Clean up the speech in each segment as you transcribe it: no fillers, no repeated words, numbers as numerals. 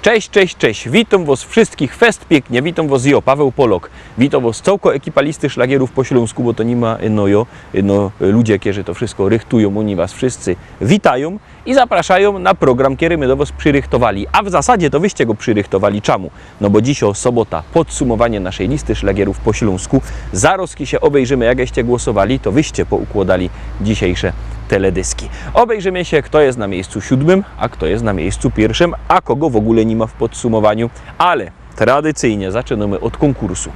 Cześć, cześć, cześć. Witam was wszystkich fest pięknie. Witam was ja, Paweł Polok. Witam was całko ekipa listy szlagierów po śląsku, bo to nie ma ludzie, którzy to wszystko rychtują, oni was wszyscy witają i zapraszają na program, który my do was przyrychtowali. A w zasadzie to wyście go przyrychtowali czemu? No bo dzisiaj sobota, podsumowanie naszej listy szlagierów po śląsku. Zaraz się obejrzymy, jakście głosowali, to wyście poukładali dzisiejsze teledyski. Obejrzymy się, kto jest na miejscu 7, a kto jest na miejscu 1, a kogo w ogóle nie ma w podsumowaniu, ale tradycyjnie zaczynamy od konkursu.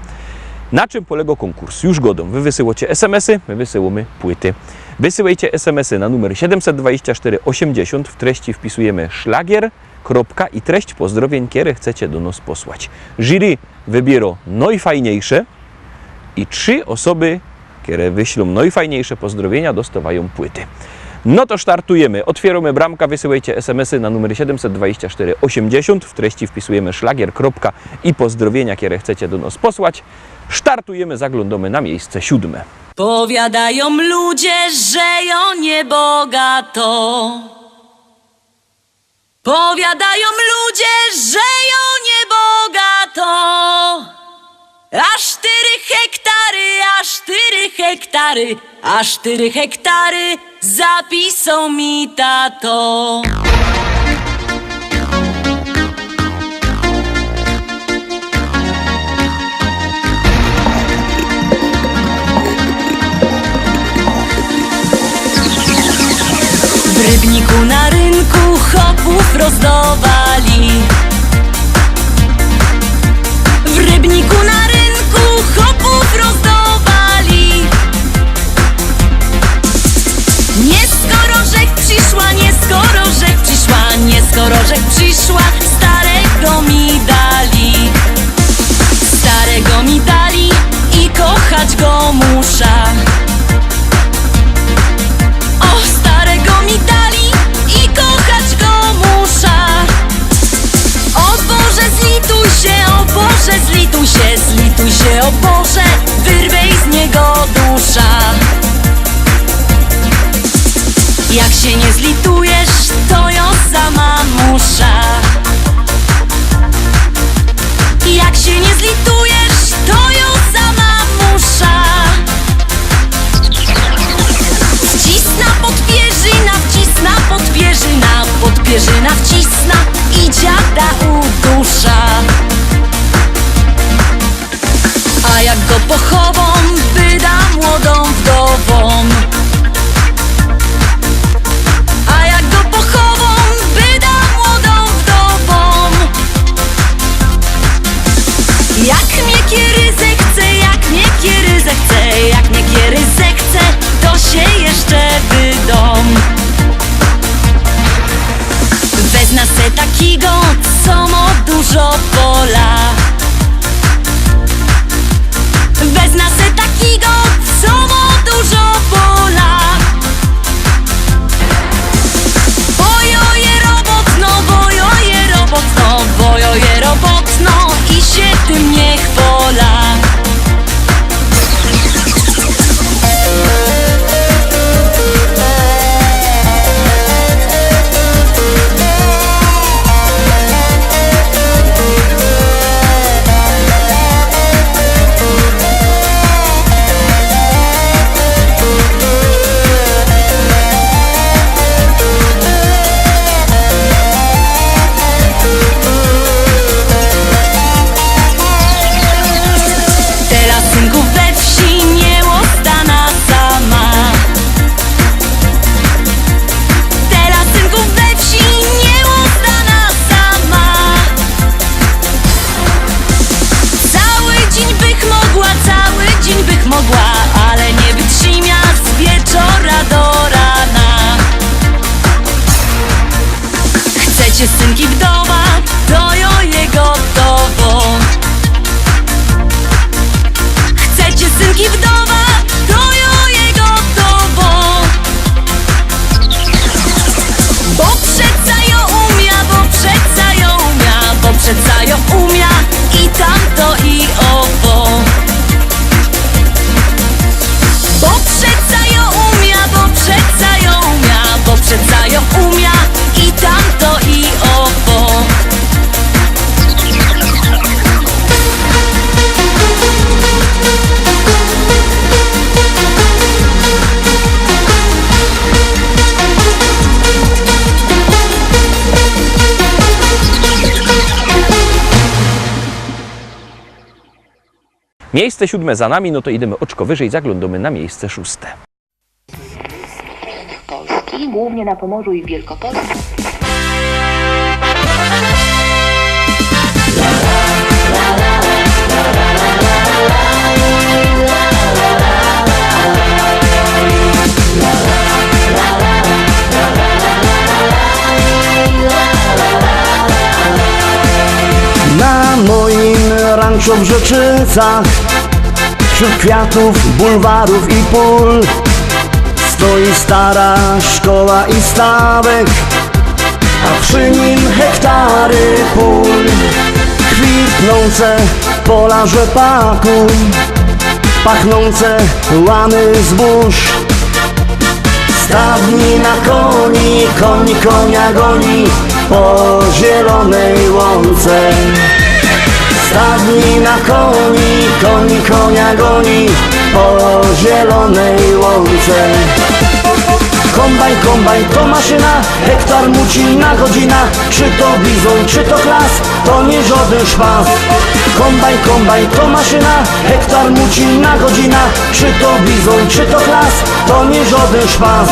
Na czym polega konkurs? Już godą. Wy wysyłacie SMS-y, my wysyłamy płyty. Wysyłajcie SMS-y na numer 72480, w treści wpisujemy szlagier, kropka i treść pozdrowień, które chcecie do nas posłać. Jury wybiera najfajniejsze i 3 osoby, które wyślą najfajniejsze pozdrowienia, dostawają płyty. No to startujemy. Otwieramy bramka, wysyłajcie SMS-y na numer 72480. W treści wpisujemy szlagier, kropka i pozdrowienia, które chcecie do nas posłać. Startujemy, zaglądamy na miejsce 7. Powiadają ludzie, że ją niebogato. Powiadają ludzie, że ją niebogato. A 4 hektary, a 4 hektary zapisał mi tato. W Rybniku na rynku chopów rozdawali. W Rybniku na rynku chopów rozdawali. Nie skoro rzek przyszła, nie skoro rzek przyszła, nie skoro rzek przyszła, starego mi dali. Starego mi dali i kochać go muszę. O, starego mi dali i kochać go muszę. O Boże, zlituj się, o Boże, zlituj się, zlituj się, o Boże, wyrwej z niego dusza. Jak się nie zlitujesz, to ją sama muszę. Jak się nie zlitujesz, to ją sama muszę. Wcisna podpierzyna, wcisna podpierzyna, podpierzyna wcisna i dziada udusza. A jak go pochową, wyda młodą wdową. A jak go pochową, wyda młodą wdową. Jak mnie kiery zechce, jak mnie kiery zechce, jak mnie kiery zechce, to się jeszcze wydom. Wezna se takiego, co ma dużo pola. Wezna se takiego, co ma dużo pola. Bojoje robotno, bojoje robotno, bojoje robotno i się tym nie chwola. Mogła, ale nie wytrzyma z wieczora do rana. Chcecie synki wdowa, to ją jego gotowo. Chcecie synki wdowa, to ją jego gotowo. Bo przeca ją umia, bo przeca ją umia, bo przeca ją umia i tamto i owo. Bo przeca ją umia, bo przeca ją umia, bo przeca ją umia i tamto i owo. Miejsce 7 za nami, no to idziemy oczko wyżej, zaglądamy na miejsce 6. Polski, głównie na Pomorzu i w Wielkopolsce. Na moim ranczu w Rzeczycach, wśród kwiatów, bulwarów i pól, stoi stara szkoła i stawek, a przy nim hektary pól. Kwitnące pola rzepaku, pachnące łany zbóż. Stadni na koni, koń konia goni po zielonej łące. Stadni na koni, koń konia goni po zielonej łące. Kombajn, kombajn to maszyna, hektar muci na godzina. Czy to bizon, czy to klas, to nie żaden szpas. Kombajn, kombajn to maszyna, hektar muci na godzina. Czy to bizon, czy to klas, to nie żaden szpas.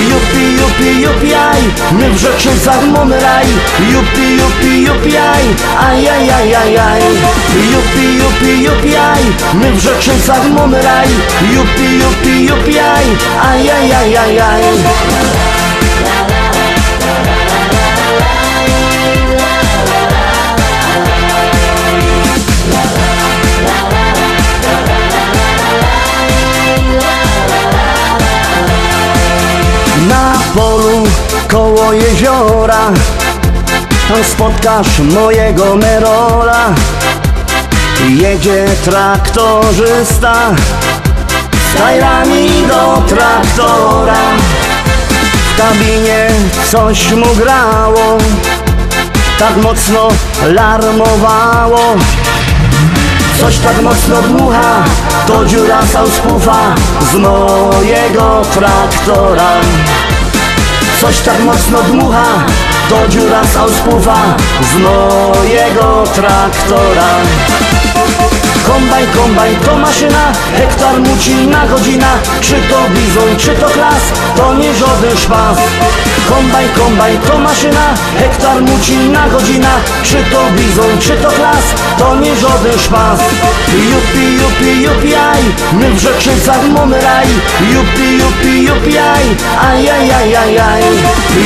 Jupi, jupi, jupi, aj, my w Rzeczycach mamy raj. Jupi, jupi, jupi, aj, aj, aj, aj, aj, aj. Jupi, jupi, jupi, aj, my w Rzeczycach mamy raj. Jupi, jupi, jupi, aj, aj, aj, aj, aj, aj. Na polu koło jeziora, tam spotkasz mojego Merola. Jedzie traktorzysta z tajrami do traktora. W kabinie coś mu grało, tak mocno larmowało. Coś tak mocno dmucha, to dziura sauspufa z mojego traktora. Coś tak mocno dmucha, to dziura sauspufa z mojego traktora. Kombajn, kombajn to maszyna, hektar muci na godzina. Czy to bizon, czy to klas, to nie żaden szpas. Kombajn, kombajn to maszyna, hektar muci na godzina. Czy to bizon, czy to klas, to nie żaden szpas. Jupi, jupi, jupi, aj, my w Rzeczycach mamy raj. Jupi, jupi, jupi, aj, aj, aj, aj, aj, aj.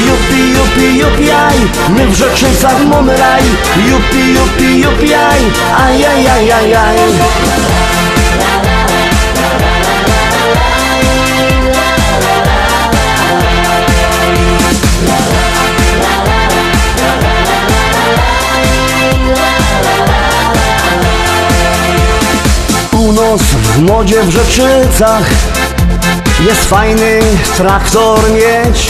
Jupi, jupi, jupi, aj, my w Rzeczycach mamy raj. Jupi, jupi, jupi, aj, aj, aj, aj, aj, aj. Północ w modzie w Rzeczycach, jest fajny traktor mieć.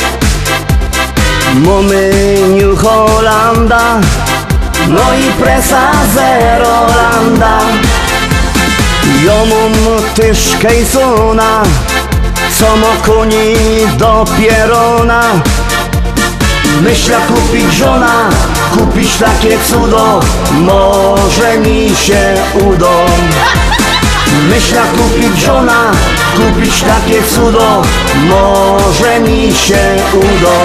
Mamy New Hollanda, no i presa Zerolanda. Ja mam też Kejsona, co ma koni do pierona. Myślę kupić żona, kupić takie cudo, może mi się uda. Myślę kupić żona, kupić takie cudo, może mi się uda.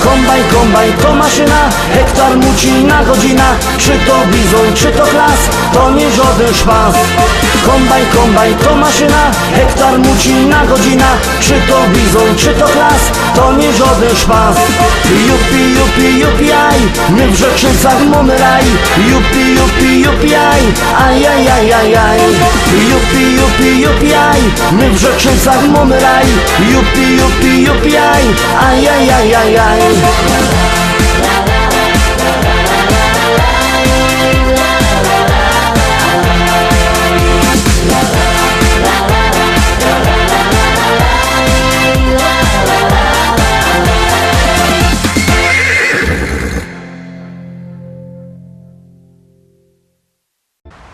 Kombajn, kombajn to maszyna, hektar muci na godzina. Czy to bizon, czy to klas, to nie żaden szpas. Kombajn, kombajn to maszyna, hektar muci na godzina. Czy to bizon, czy to klas, to nie żaden szpas. Jupi, jupi, jupi, aj, my w Rzeczycach mamy raj. Jupi, jupi, jupi, aj, aj, aj, aj, aj, aj. Jupi, jupi, jupi, aj, my w Rzeczycach mamy raj. Jupi, jupi, jupi, aj, aj, aj, aj, aj, aj.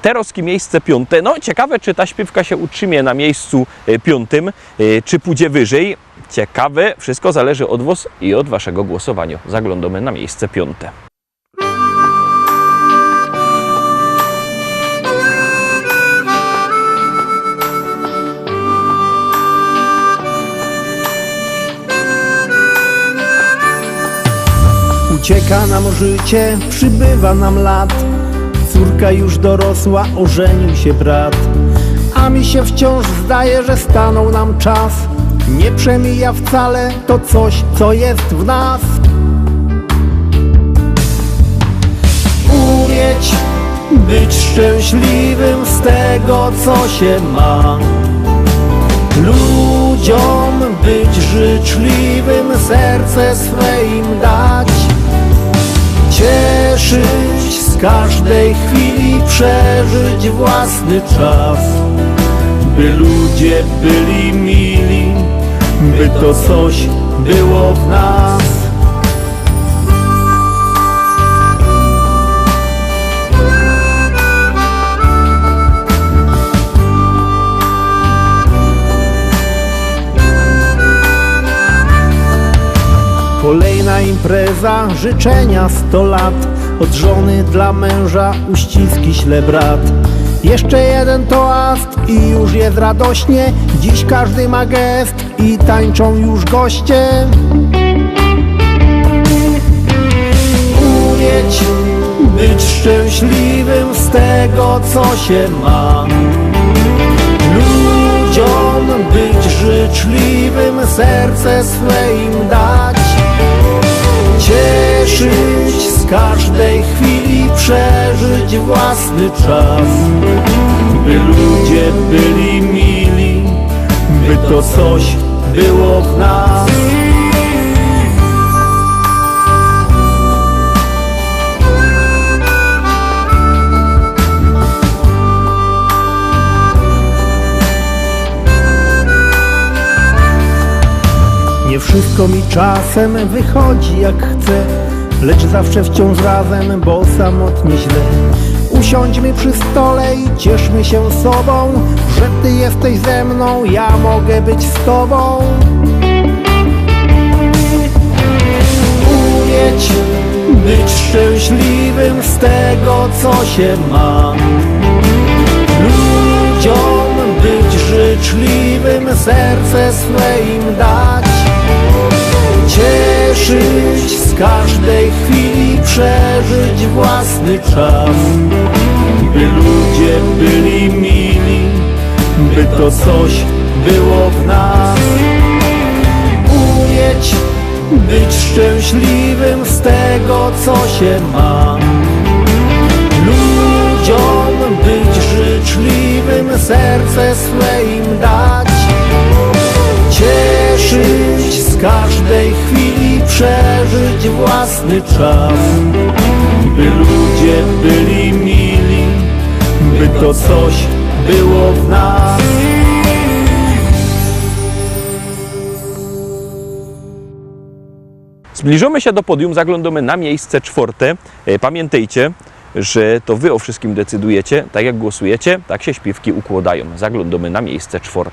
Terowskie miejsce 5. No ciekawe, czy ta śpiewka się utrzymie na miejscu 5, czy pójdzie wyżej. Ciekawe, wszystko zależy od Was i od Waszego głosowania. Zaglądamy na miejsce 5. Ucieka nam życie, przybywa nam lat. Córka już dorosła, ożenił się brat. A mi się wciąż zdaje, że stanął nam czas. Nie przemija wcale to coś, co jest w nas. Umieć być szczęśliwym z tego, co się ma. Ludziom być życzliwym, serce swe im dać. Cieszyć z każdej chwili, przeżyć własny czas. By ludzie byli mili, by to coś było w nas. Kolejna impreza, życzenia 100 lat. Od żony dla męża uściski śle brat. Jeszcze jeden toast i już jest radośnie. Dziś każdy ma gest i tańczą już goście. Umieć być szczęśliwym z tego, co się ma. Ludziom być życzliwym, serce swe im dać. Cieszyć z każdej chwili, przeżyć własny czas. By ludzie byli mili, by to coś było w nas. Nie wszystko mi czasem wychodzi jak chcę, lecz zawsze wciąż razem, bo samotnie źle. Usiądźmy przy stole i cieszmy się sobą, że ty jesteś ze mną, ja mogę być z tobą. Umieć być szczęśliwym z tego, co się ma. Ludziom być życzliwym, serce swe im dać. Cieszyć z każdej chwili, przeżyć własny czas. By ludzie byli mili, by to coś było w nas. Umieć być szczęśliwym z tego, co się ma. Ludziom być życzliwym, serce swe im dać. Cieszyć z każdej chwili, przeżyć własny czas. By ludzie byli mili, by to coś było w nas. Zbliżamy się do podium, zaglądamy na miejsce 4. Pamiętajcie, że to wy o wszystkim decydujecie. Tak jak głosujecie, tak się śpiewki układają. Zaglądamy na miejsce 4.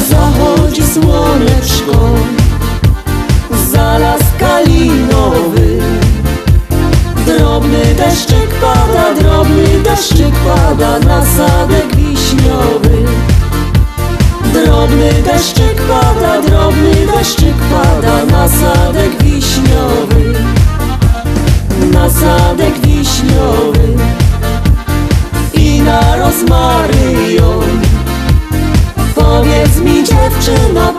Zachodzi słoneczko, za las kalinowy. Drobny deszczyk pada na sadek wiśniowy. Drobny deszczyk pada na sadek wiśniowy. Na sadek wiśniowy i na rozmaryjon. Powiedz mi dziewczyno,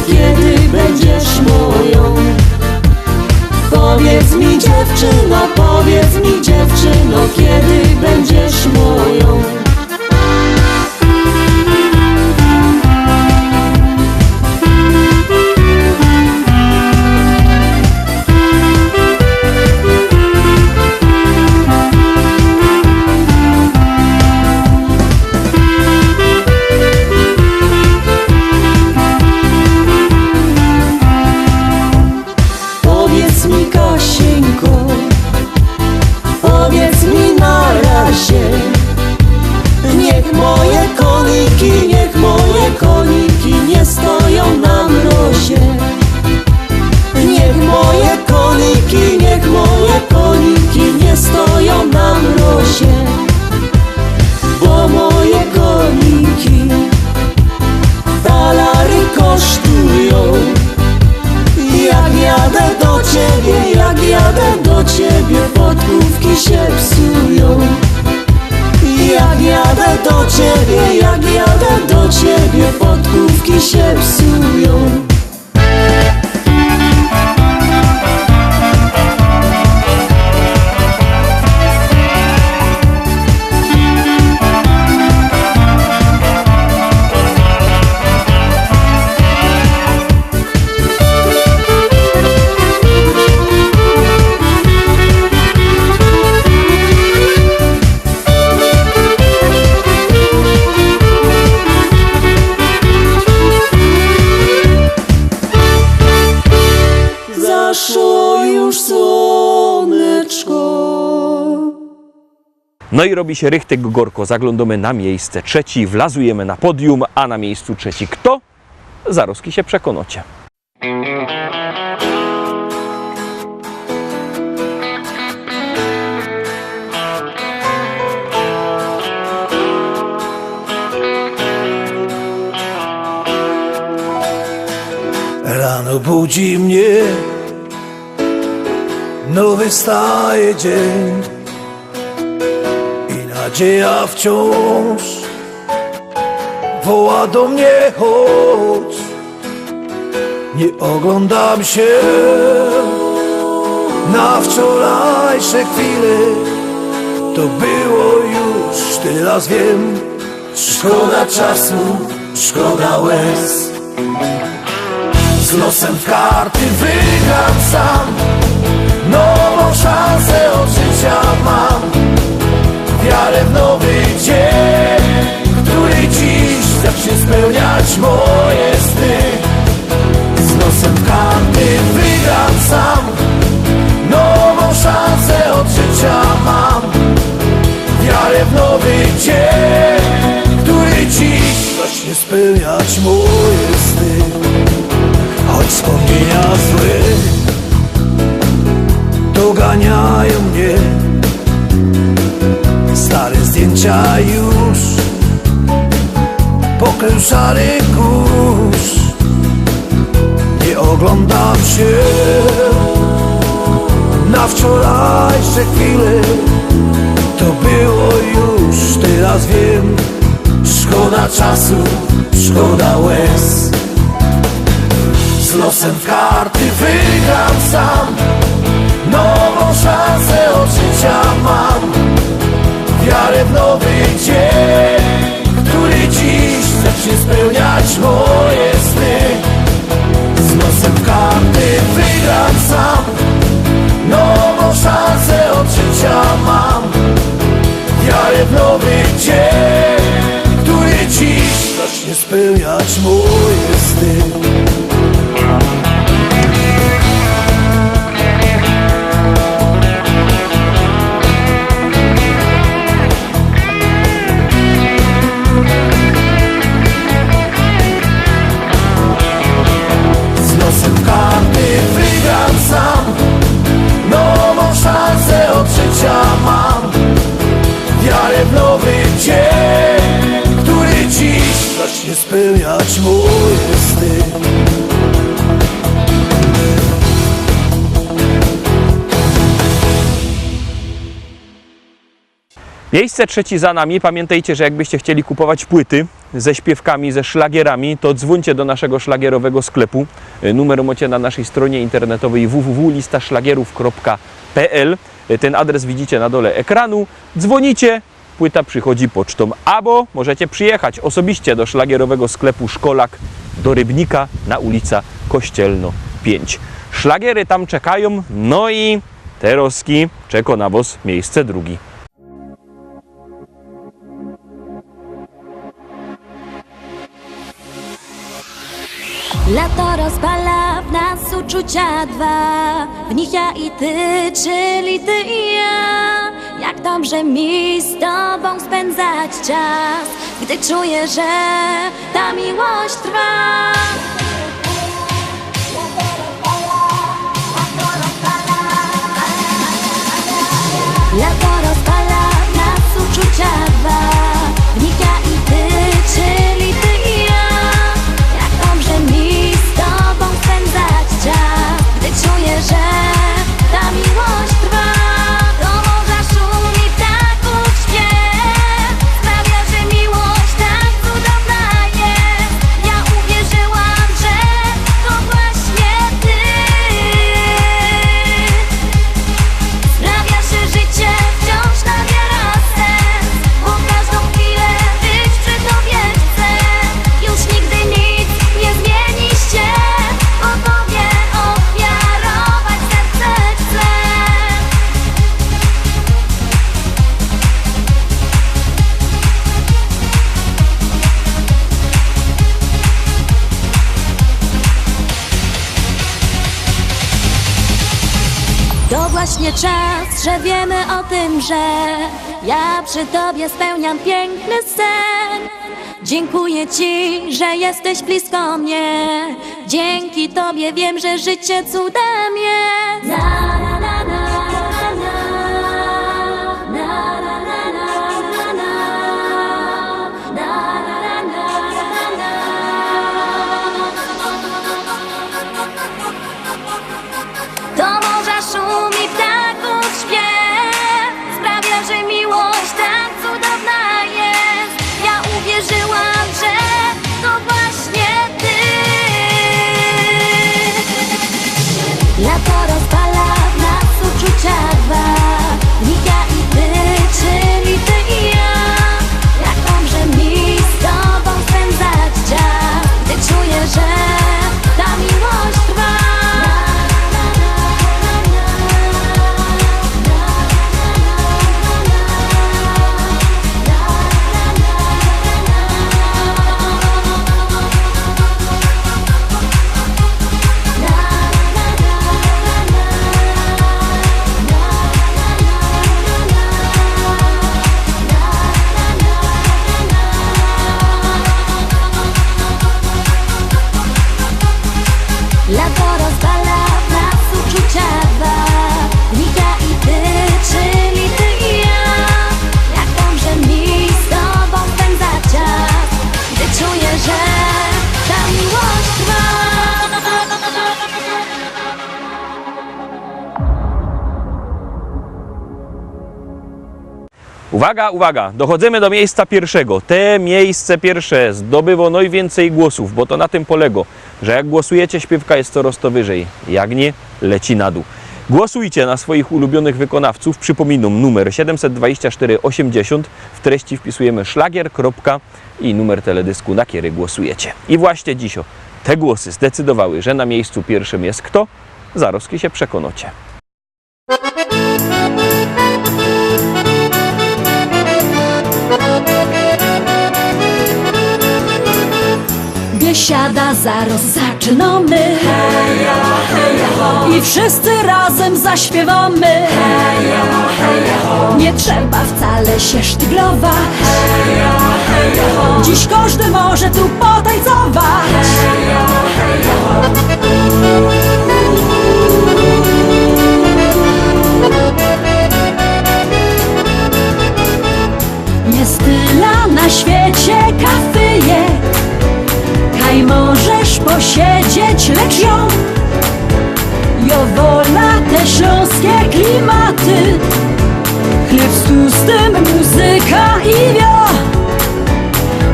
kiedy będziesz moją? Powiedz mi dziewczyno, kiedy będziesz moją? No i robi się rychtek gorko, zaglądamy na miejsce trzeci, wlazujemy na podium, a na miejscu trzeci kto? Zaroski się przekonacie. Rano budzi mnie nowy staje dzień i nadzieja wciąż woła do mnie chodź. Nie oglądam się na wczorajsze chwile, to było już, teraz wiem. Szkoda czasu, szkoda łez. Z losem w karty wygram sam, nową szansę od życia mam. Wiarę w nowy dzień, który dziś zacznie spełniać moje sny. Z losem w karty wygram sam, nową szansę od życia mam. Wiarę w nowy dzień, który dziś zacznie spełniać moje sny. Choć wspomnienia złe doganiają mnie, stare zdjęcia już pokrył szary kurz. Nie oglądam się na wczorajsze chwile, to było już, teraz wiem. Szkoda czasu, szkoda łez. Z losem w karty wygram sam, nową szansę od życia mam. Wiarę w nowy dzień, który dziś zacznie spełniać moje sny. Z losem w karty wygram sam, nową szansę od życia mam. Wiarę w nowy dzień, który dziś zacznie spełniać moje sny. Z losem karty wygram sam, nową szansę od życia mam. Wiarę w nowy dzień, który dziś zacznie spełniać moje sny. Miejsce trzeci za nami. Pamiętajcie, że jakbyście chcieli kupować płyty ze śpiewkami, ze szlagierami, to dzwońcie do naszego szlagierowego sklepu. Numer macie na naszej stronie internetowej www.listaszlagierów.pl. Ten adres widzicie na dole ekranu. Dzwonicie, płyta przychodzi pocztą. Albo możecie przyjechać osobiście do szlagierowego sklepu Szkolak do Rybnika na ulica Kościelno 5. Szlagiery tam czekają, no i te roski czeka na was miejsce drugi. Lato rozpala w nas uczucia dwa, w nich ja i ty, czyli ty i ja. Jak dobrze mi z tobą spędzać czas, gdy czuję, że ta miłość trwa. Lato rozpala w nas uczucia dwa, w nich ja i ty, czyli ty i ja. Jak dobrze mi z tobą spędzać czas, gdy czuję, że ta miłość trwa. Do morza szumi ptaków śpiew, sprawia, że miłość tak cudowna jest. Ja uwierzyłam, że mnie czas, że wiemy o tym, że ja przy tobie spełniam piękny sen. Dziękuję ci, że jesteś blisko mnie. Dzięki tobie wiem, że życie cudem jest. Na, na, na, na, na, na, na, na, na, na, na, na, na, na. Do morza szum i ptaków śpiew sprawia, że miłość tak cudowna jest. Ja uwierzyłam, że to właśnie ty. Lato rozpala w nas uczucia dwa. Ja i ty, czyli ty i ja. Jak dobrze mi z tobą spędzać czas, gdy czuję, że ta miłość trwa. Lato rozpala w nas uczucia dwa. Ja i ty, czyli ty i ja. Jak dobrze mi z tobą spędzać czas, gdy czuję, że ta miłość trwa. Uwaga, uwaga, dochodzimy do miejsca pierwszego. Te miejsce pierwsze zdobyło najwięcej głosów, bo to na tym polega, że jak głosujecie, śpiewka jest coraz to wyżej. Jak nie, leci na dół. Głosujcie na swoich ulubionych wykonawców. Przypominam, numer 72480. W treści wpisujemy szlagier, kropka i numer teledysku, na który głosujecie. I właśnie dziś te głosy zdecydowały, że na miejscu pierwszym jest kto? Zaraz się przekonacie. Biesiada, zaraz zaczynamy. Heja, heja, ho. I wszyscy razem zaśpiewamy. Heja, heja, ho. Nie trzeba wcale się sztyglować. Heja, heja, ho. Dziś każdy może tu potańcować. Heja, heja, ho. Jest tyle na świecie kafyjek, kaj możesz posiedzieć, lecz ją wola te śląskie klimaty. Chleb z tłustym, muzyka i wio.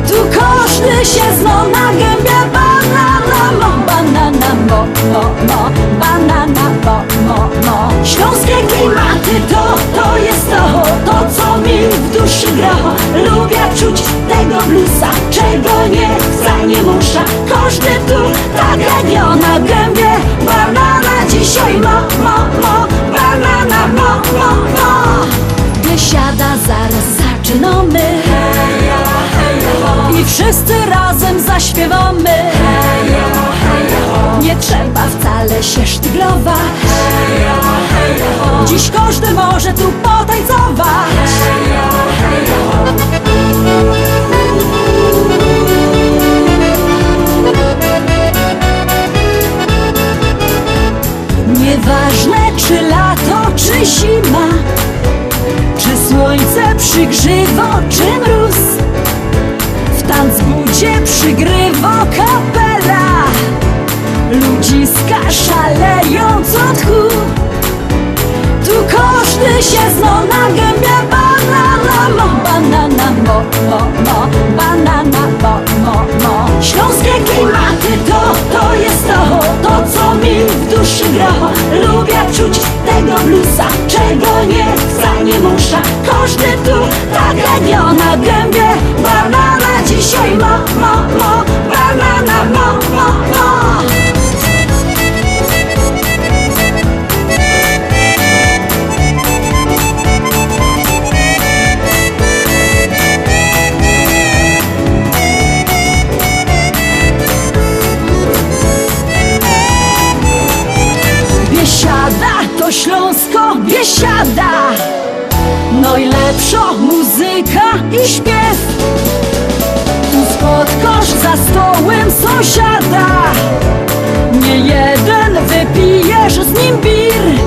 Tu każdy się zna na gębie. Banana, mo, banana, mo, mo, mo. Banana, mo, mo, mo. Śląskie klimaty to jest to, co mi w duszy gra. Lubię czuć tego bluesa, czego nie chcę, nie muszę. Każdy tu tak jak ja na gębie. Banana dzisiaj, mo, mo, mo. Banana, mo, mo, mo. Biesiada, zaraz zaczynamy. Heja, heja, ho. I wszyscy razem zaśpiewamy. Heja, heja, ho. Nie trzeba wcale się sztyglować. Heja, heja, ho. Dziś każdy może tu potańcować. Heja, heja, ho. Nieważne czy lato, czy zima, czy słońce przygrzywo, czy mróz, w tanzbudzie przygrywa kapela. Ludziska szalejąc od tchu. Tu każdy się zna na gębie. Banana, mo, banana, mo, mo, mo. Banana, mo, mo, mo. Śląskie klimaty to jest to, co mi w duszy gra. Lubię czuć tego bluesa, czego nie chcę, nie muszę. Każdy tu tak jak ja na gębie. Banana dzisiaj, mo, mo, mo. Banana, mo, mo, mo. Biesiada to Śląsko, Biesiada. najlepsza muzyka i śpiew. Tu spotkasz za stołem sąsiada, nie jeden wypijesz z nim bir.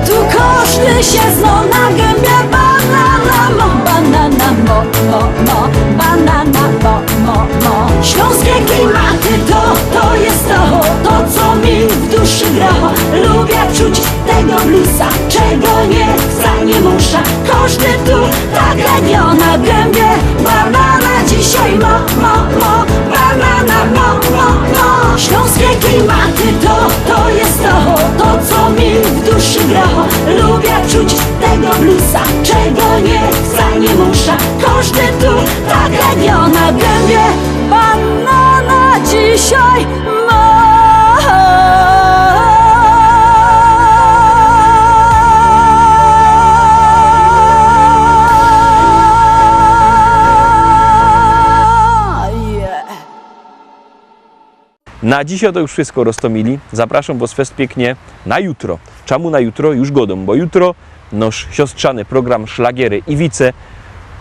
Tu każdy się zna na gębie banana mo, banana mo, banana mo. Śląskie klimaty to jest to co mi w duszy gra. Lubię czuć tego bluesa, czego nie chcę, nie muszę. Każdy tu tak jak na gębie banana dzisiaj mo, banana mo. Śląskie klimaty to jest to co mi w duszy gra. Lubię czuć tego bluesa, czego nie chcę, nie muszę. Każdy tu tak jak na gębie banana dzisiaj ma. Na dzisiaj to już wszystko, Rostomili. Zapraszam Was fest pięknie na jutro. Czemu na jutro? Już godą, bo jutro nasz siostrzany program Szlagiery i Wice.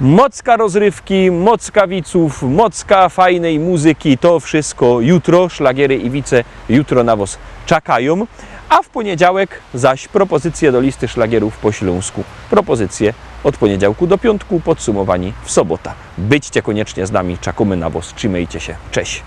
Mocka rozrywki, mocka wiców, mocka fajnej muzyki. To wszystko jutro. Szlagiery i Wice jutro na Was czekają. A w poniedziałek zaś propozycje do listy szlagierów po śląsku. Propozycje od poniedziałku do piątku, podsumowani w sobotę. Byćcie koniecznie z nami, czekamy na Was. Trzymajcie się. Cześć!